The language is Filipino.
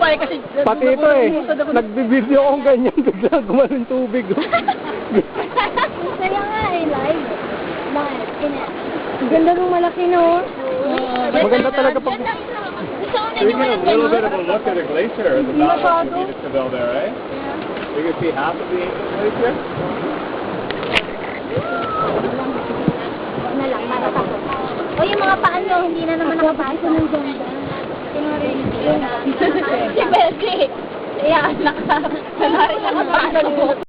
pa eh kasi... Pati ito eh, nagbibideo akong ganyan, bigla gumaling tubig. Kaya nga eh, live. Bakit? Ang ganda nung malaki, no? Maganda talaga pag... We get a little bit of a look at a glacier at the bottom of the Venusville there, right? We can see half of the glacier. Na lang, maratakot. O yung mga paan nyo, hindi na naman nakapasok ng ganda. Si Bessie. Iyan, naka. Nakapasok.